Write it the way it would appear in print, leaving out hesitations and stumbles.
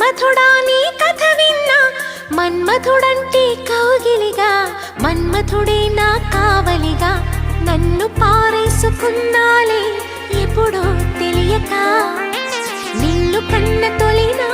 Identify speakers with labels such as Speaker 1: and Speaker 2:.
Speaker 1: మన్మథుడా నీ కథ విన్నా, మన్మథుడంటే కౌగిలిగా, మన్మథుడే నా కావలిగా, నన్ను పారేసుకున్నాలే ఎప్పుడో తెలియక, నిన్ను కన్న తొలినా